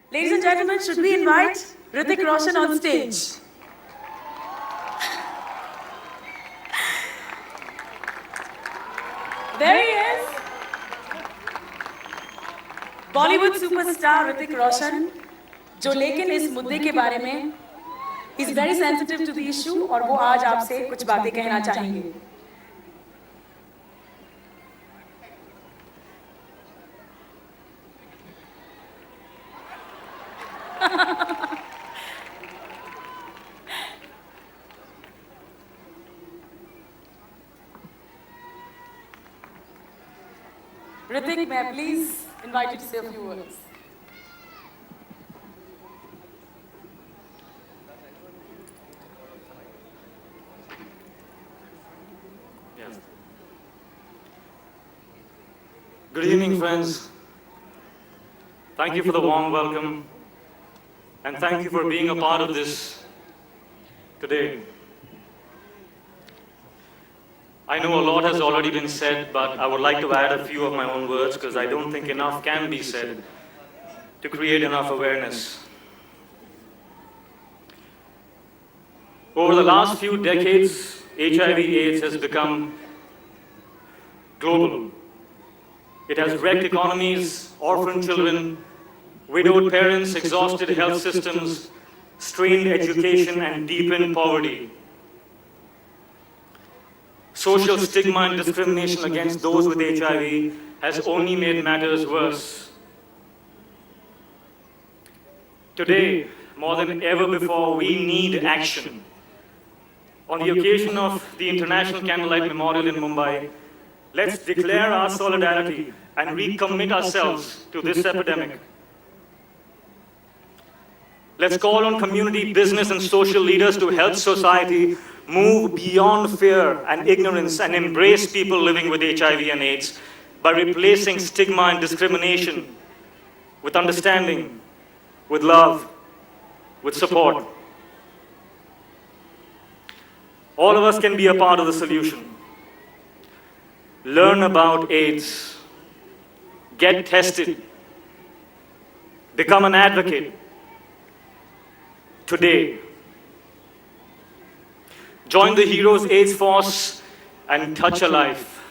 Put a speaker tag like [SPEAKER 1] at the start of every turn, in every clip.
[SPEAKER 1] Ladies and gentlemen, should we invite HRITHIK Roshan on stage? There he is. Bollywood superstar HRITHIK Roshan, जो लेकिन इस मुद्दे के बारे में is very sensitive to the issue और वो आज आपसे कुछ बातें कहना चाहेंगे. HRITHIK, may I please invite you to say a few words?
[SPEAKER 2] Yes. Good evening, friends. Thank you for the warm welcome, and thank you for being a part of this today. I know a lot has already been said, but I would like to add a few of my own words because I don't think enough can be said to create enough awareness. Over the last few decades, HIV/AIDS has become global. It has wrecked economies, orphaned children, widowed parents, exhausted health systems, strained education, and deepened poverty. Social stigma and discrimination against those with HIV has only made matters worse. Today, more than ever before, we need action. On the occasion of the International Candlelight Memorial in Mumbai, let's declare our solidarity and recommit ourselves to this epidemic. Let's call on community, business, and social leaders to help society move beyond fear and ignorance and embrace people living with HIV and AIDS by replacing stigma and discrimination with understanding, with love, with support. All of us can be a part of the solution. Learn about AIDS, get tested, become an advocate. Today, join the Heroes AIDS Force and touch a life.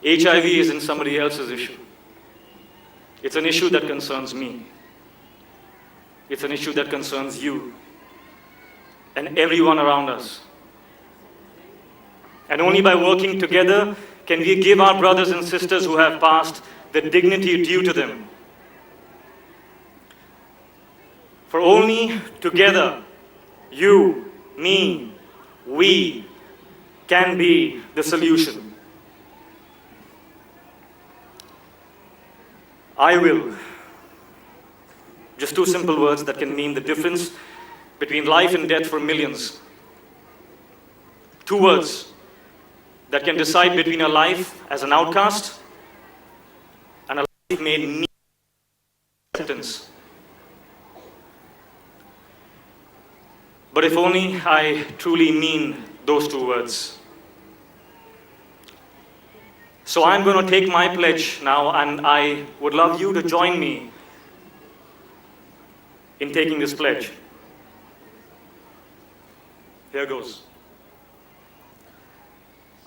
[SPEAKER 2] HIV isn't somebody else's issue. It's an issue that concerns me. It's an issue that concerns you and everyone around us. And only by working together can we give our brothers and sisters who have passed the dignity due to them. For only together, you, me, we can be the solution. I will. Just two simple words that can mean the difference between life and death for millions. Two words that can decide between a life as an outcast and a life made needing acceptance. But if only I truly mean those two words. So I'm going to take my pledge now, and I would love you to join me in taking this pledge. Here goes.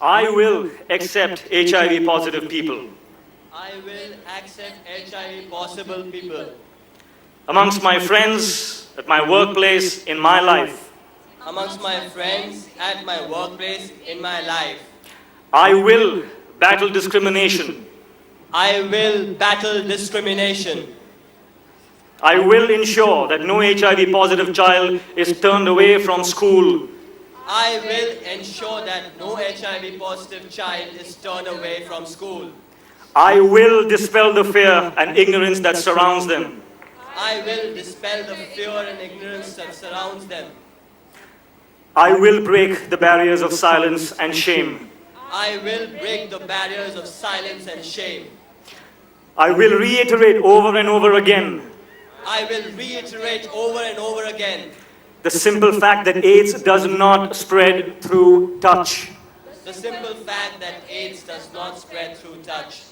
[SPEAKER 2] I will accept HIV positive people.
[SPEAKER 3] I will accept HIV possible people.
[SPEAKER 2] Amongst my friends, at my workplace, in my life.
[SPEAKER 3] Amongst my friends, at my workplace, in my life.
[SPEAKER 2] I will battle discrimination.
[SPEAKER 3] I will battle discrimination.
[SPEAKER 2] I will ensure that no HIV positive child is turned away from school.
[SPEAKER 3] I will ensure that no HIV positive child is turned away from school.
[SPEAKER 2] I will dispel the fear and ignorance that surrounds them.
[SPEAKER 3] I will dispel the fear and ignorance that surrounds them.
[SPEAKER 2] I will break the barriers of silence and shame.
[SPEAKER 3] I will break the barriers of silence and shame.
[SPEAKER 2] I will reiterate over and over again
[SPEAKER 3] I will reiterate over and over again
[SPEAKER 2] the simple fact that AIDS does not spread through touch.
[SPEAKER 3] the simple fact that AIDS does not spread through touch.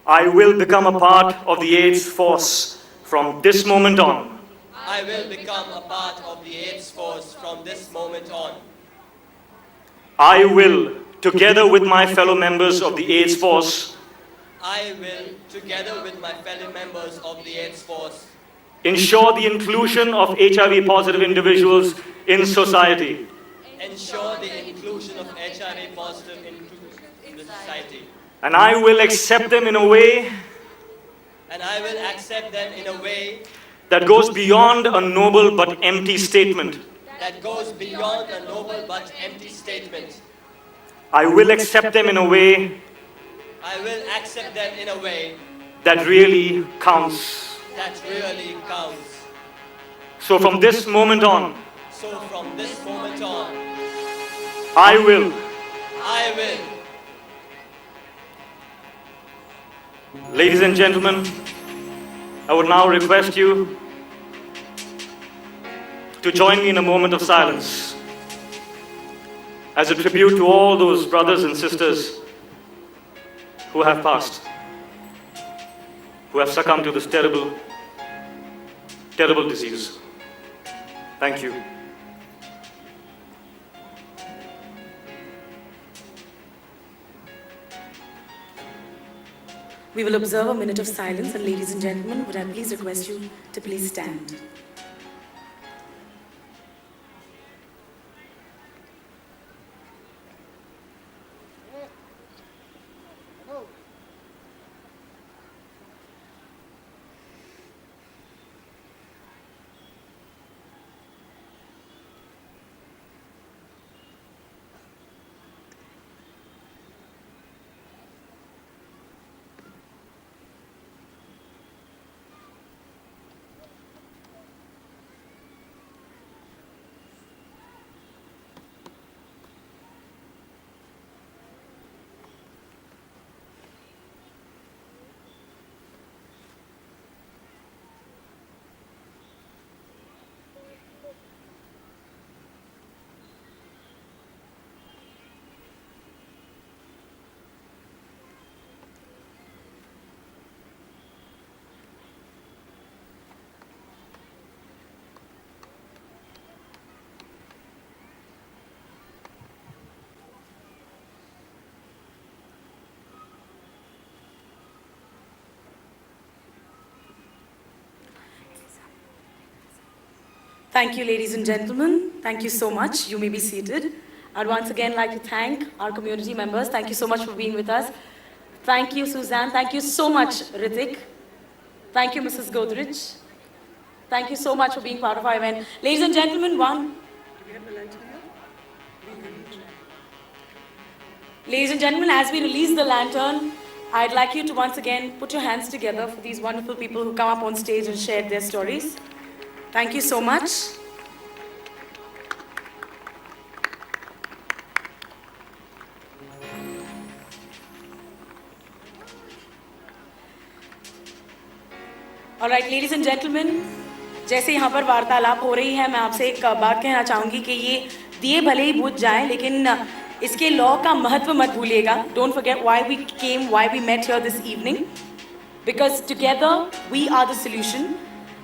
[SPEAKER 2] I will become a part of the AIDS force from this moment on.
[SPEAKER 3] I will become a part of the AIDS force from this moment on.
[SPEAKER 2] I will, together with my fellow members of the AIDS force,
[SPEAKER 3] I will, together with my fellow members of the AIDS force,
[SPEAKER 2] ensure the inclusion of HIV-positive individuals in society.
[SPEAKER 3] ensure the inclusion of HIV positive into the society.
[SPEAKER 2] And I will accept them in a way
[SPEAKER 3] And I will accept them in a way
[SPEAKER 2] that goes beyond a noble but empty statement.
[SPEAKER 3] that goes beyond a noble but empty statement.
[SPEAKER 2] I will accept them in a way
[SPEAKER 3] I will accept them in a way
[SPEAKER 2] that really counts.
[SPEAKER 3] that really counts.
[SPEAKER 2] So from this moment on,
[SPEAKER 3] So from this moment on,
[SPEAKER 2] I will. Ladies and gentlemen, I would now request you to join me in a moment of silence as a tribute to all those brothers and sisters who have passed, who have succumbed to this terrible, terrible disease. Thank you.
[SPEAKER 1] We will observe a minute of silence, and ladies and gentlemen, would I please request you to please stand. Thank you, ladies and gentlemen. Thank you so much. You may be seated. I'd once again like to thank our community members. Thank you so much for being with us. Thank you, Suzanne. Thank you so much, Hrithik. Thank you, Mrs. Godrej. Thank you so much for being part of our event. Ladies and gentlemen, Ladies and gentlemen, as we release the lantern, I'd like you to once again put your hands together for these wonderful people who come up on stage and shared their stories. Thank you so much. All right, ladies and gentlemen, जैसे यहाँ पर वार्तालाप हो रही है, मैं आपसे एक बात कहना चाहूँगी कि ये दिए भले ही बुझ जाएं, लेकिन इसके लॉ का महत्व मत भूलिएगा. Don't forget why we came, why we met here this evening, because together we are the solution.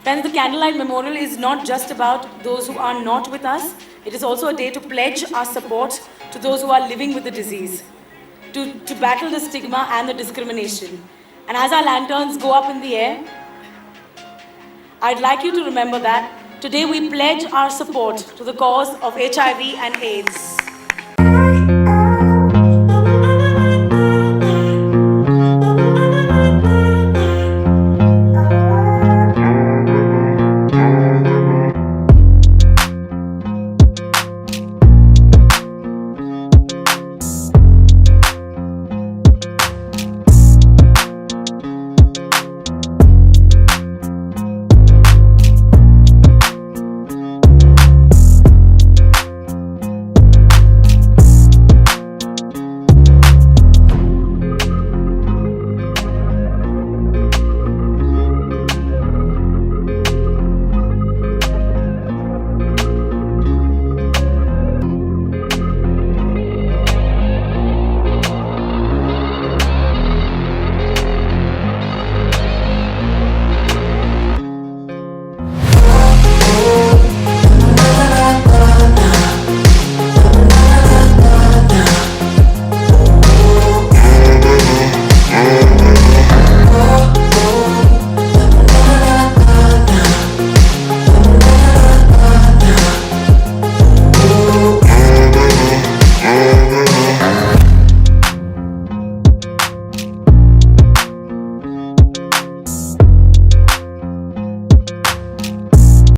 [SPEAKER 1] Friends, the Candlelight Memorial is not just about those who are not with us. It is also a day to pledge our support to those who are living with the disease, to battle the stigma and the discrimination. And as our lanterns go up in the air, I'd like you to remember that today we pledge our support to the cause of HIV and AIDS.